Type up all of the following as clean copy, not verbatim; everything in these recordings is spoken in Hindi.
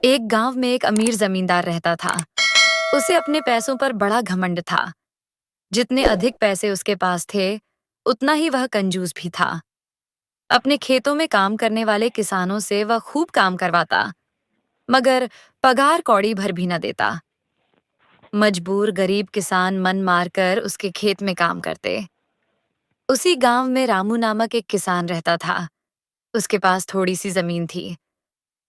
एक गांव में एक अमीर जमींदार रहता था। उसे अपने पैसों पर बड़ा घमंड था। जितने अधिक पैसे उसके पास थे, उतना ही वह कंजूस भी था। अपने खेतों में काम करने वाले किसानों से वह खूब काम करवाता, मगर पगार कौड़ी भर भी न देता। मजबूर गरीब किसान मन मारकर उसके खेत में काम करते। उसी गांव में रामू नामक एक किसान रहता था। उसके पास थोड़ी सी जमीन थी।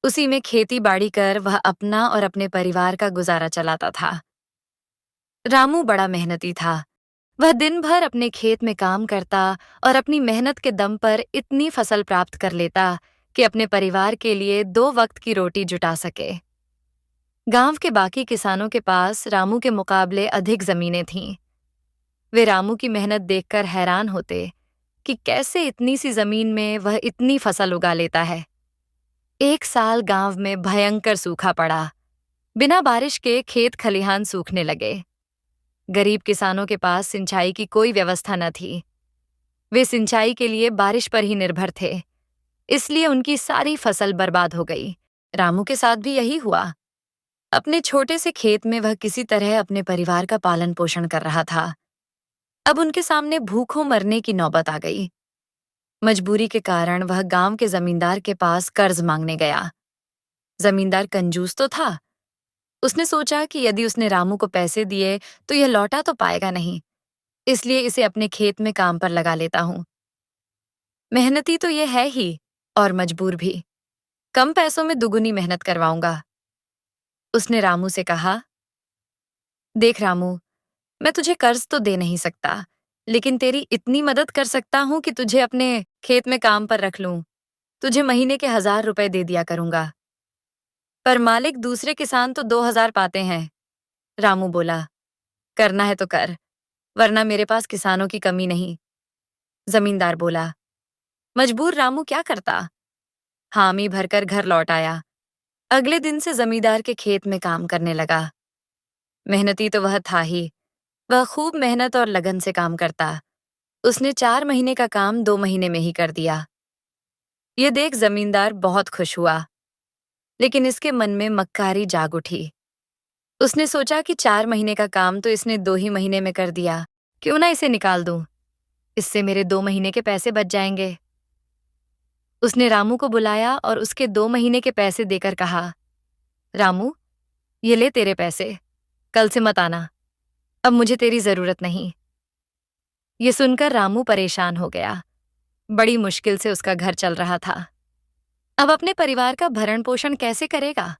उसी में खेती बाड़ी कर वह अपना और अपने परिवार का गुजारा चलाता था। रामू बड़ा मेहनती था। वह दिन भर अपने खेत में काम करता और अपनी मेहनत के दम पर इतनी फसल प्राप्त कर लेता कि अपने परिवार के लिए 2 वक्त की रोटी जुटा सके। गांव के बाकी किसानों के पास रामू के मुकाबले अधिक जमीनें थीं। वे रामू की मेहनत देखकर हैरान होते कि कैसे इतनी सी जमीन में वह इतनी फसल उगा लेता है। एक साल गांव में भयंकर सूखा पड़ा। बिना बारिश के खेत खलिहान सूखने लगे। गरीब किसानों के पास सिंचाई की कोई व्यवस्था न थी। वे सिंचाई के लिए बारिश पर ही निर्भर थे, इसलिए उनकी सारी फसल बर्बाद हो गई। रामू के साथ भी यही हुआ। अपने छोटे से खेत में वह किसी तरह अपने परिवार का पालन पोषण कर रहा था। अब उनके सामने भूखों मरने की नौबत आ गई। मजबूरी के कारण वह गांव के जमींदार के पास कर्ज मांगने गया। जमींदार कंजूस तो था। उसने सोचा कि यदि उसने रामू को पैसे दिए तो यह लौटा तो पाएगा नहीं, इसलिए इसे अपने खेत में काम पर लगा लेता हूं। मेहनती तो यह है ही, और मजबूर भी। कम पैसों में दुगुनी मेहनत करवाऊंगा। उसने रामू से कहा, देख रामू, मैं तुझे कर्ज तो दे नहीं सकता, लेकिन तेरी इतनी मदद कर सकता हूं कि तुझे अपने खेत में काम पर रख लूं। तुझे महीने के 1,000 रुपए दे दिया करूंगा। पर मालिक दूसरे किसान तो 2,000 पाते हैं। रामू बोला, करना है तो कर, वरना मेरे पास किसानों की कमी नहीं। जमींदार बोला। मजबूर रामू क्या करता? हामी भरकर घर लौट आया। अगले दिन से जमींदार के खेत में काम करने लगा। मेहनती तो वह था ही। वह खूब मेहनत और लगन से काम करता। उसने 4 महीने का काम 2 महीने में ही कर दिया। ये देख जमींदार बहुत खुश हुआ, लेकिन इसके मन में मक्कारी जाग उठी। उसने सोचा कि 4 महीने का काम तो इसने 2 ही महीने में कर दिया, क्यों ना इसे निकाल दूं। इससे मेरे 2 महीने के पैसे बच जाएंगे। उसने रामू को बुलाया और उसके 2 महीने के पैसे देकर कहा, रामू, ये ले तेरे पैसे, कल से मत आना। अब मुझे तेरी जरूरत नहीं। ये सुनकर रामू परेशान हो गया। बड़ी मुश्किल से उसका घर चल रहा था। अब अपने परिवार का भरण पोषण कैसे करेगा?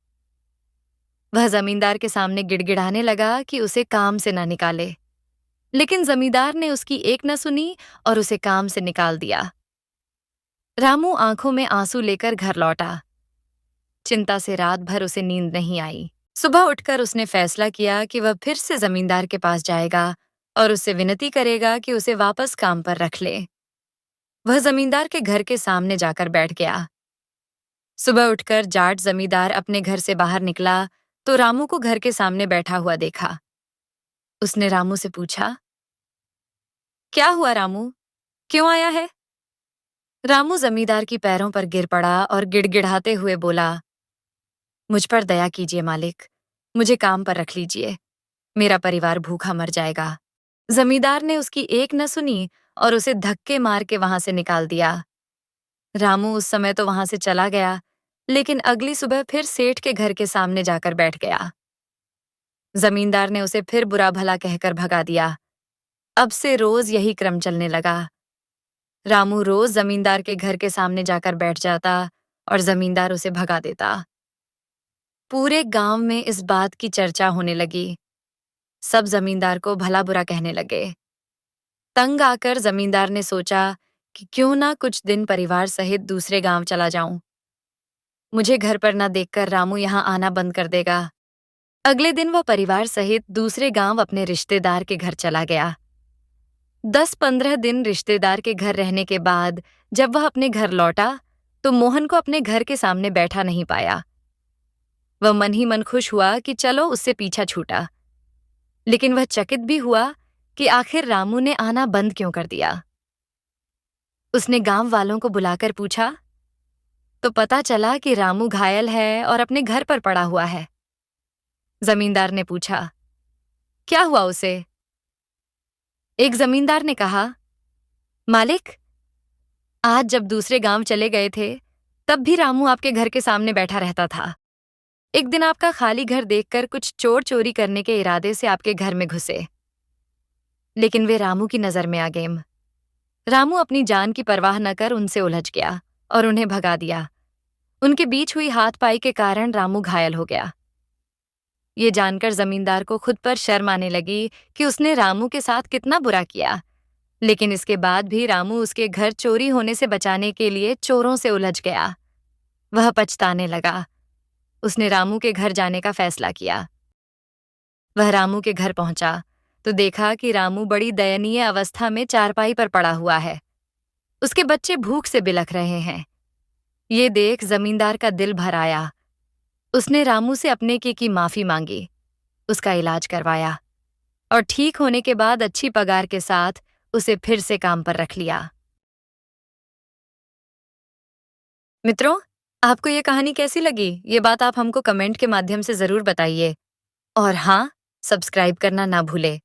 वह जमींदार के सामने गिड़गिड़ाने लगा कि उसे काम से ना निकाले, लेकिन जमींदार ने उसकी एक न सुनी और उसे काम से निकाल दिया। रामू आंखों में आंसू लेकर घर लौटा। चिंता से रात भर उसे नींद नहीं आई। सुबह उठकर उसने फैसला किया कि वह फिर से जमींदार के पास जाएगा और उससे विनती करेगा कि उसे वापस काम पर रख ले। वह जमींदार के घर के सामने जाकर बैठ गया। सुबह उठकर जाट जमींदार अपने घर से बाहर निकला तो रामू को घर के सामने बैठा हुआ देखा। उसने रामू से पूछा, क्या हुआ रामू, क्यों आया है? रामू जमींदार की पैरों पर गिर पड़ा और गिड़गिड़ाते हुए बोला, मुझ पर दया कीजिए मालिक, मुझे काम पर रख लीजिए, मेरा परिवार भूखा मर जाएगा। जमींदार ने उसकी एक न सुनी और उसे धक्के मार के वहां से निकाल दिया। रामू उस समय तो वहां से चला गया, लेकिन अगली सुबह फिर सेठ के घर के सामने जाकर बैठ गया। जमींदार ने उसे फिर बुरा भला कहकर भगा दिया। अब से रोज यही क्रम चलने लगा। रामू रोज जमींदार के घर के सामने जाकर बैठ जाता और जमींदार उसे भगा देता। पूरे गांव में इस बात की चर्चा होने लगी। सब जमींदार को भला बुरा कहने लगे। तंग आकर जमींदार ने सोचा कि क्यों ना कुछ दिन परिवार सहित दूसरे गांव चला जाऊं। मुझे घर पर ना देखकर रामू यहां आना बंद कर देगा। अगले दिन वह परिवार सहित दूसरे गांव अपने रिश्तेदार के घर चला गया। 10-15 दिन रिश्तेदार के घर रहने के बाद जब वह अपने घर लौटा तो मोहन को अपने घर के सामने बैठा नहीं पाया। वह मन ही मन खुश हुआ कि चलो उससे पीछा छूटा, लेकिन वह चकित भी हुआ कि आखिर रामू ने आना बंद क्यों कर दिया। उसने गांव वालों को बुलाकर पूछा, तो पता चला कि रामू घायल है और अपने घर पर पड़ा हुआ है। जमींदार ने पूछा, क्या हुआ उसे? एक जमींदार ने कहा, मालिक, आज जब दूसरे गांव चले गए थे, तब भी रामू आपके घर के सामने बैठा रहता था। एक दिन आपका खाली घर देखकर कुछ चोर चोरी करने के इरादे से आपके घर में घुसे, लेकिन वे रामू की नजर में आ गए। रामू अपनी जान की परवाह न कर उनसे उलझ गया और उन्हें भगा दिया। उनके बीच हुई हाथपाई के कारण रामू घायल हो गया। ये जानकर जमींदार को खुद पर शर्म आने लगी कि उसने रामू के साथ कितना बुरा किया, लेकिन इसके बाद भी रामू उसके घर चोरी होने से बचाने के लिए चोरों से उलझ गया। वह पछताने लगा। उसने रामू के घर जाने का फैसला किया। वह रामू के घर पहुंचा तो देखा कि रामू बड़ी दयनीय अवस्था में चारपाई पर पड़ा हुआ है। उसके बच्चे भूख से बिलख रहे हैं। ये देख जमींदार का दिल भर आया। उसने रामू से अपने की माफी मांगी, उसका इलाज करवाया और ठीक होने के बाद अच्छी पगार के साथ उसे फिर से काम पर रख लिया। मित्रों, आपको ये कहानी कैसी लगी? ये बात आप हमको कमेंट के माध्यम से जरूर बताइए। और हाँ, सब्सक्राइब करना ना भूले।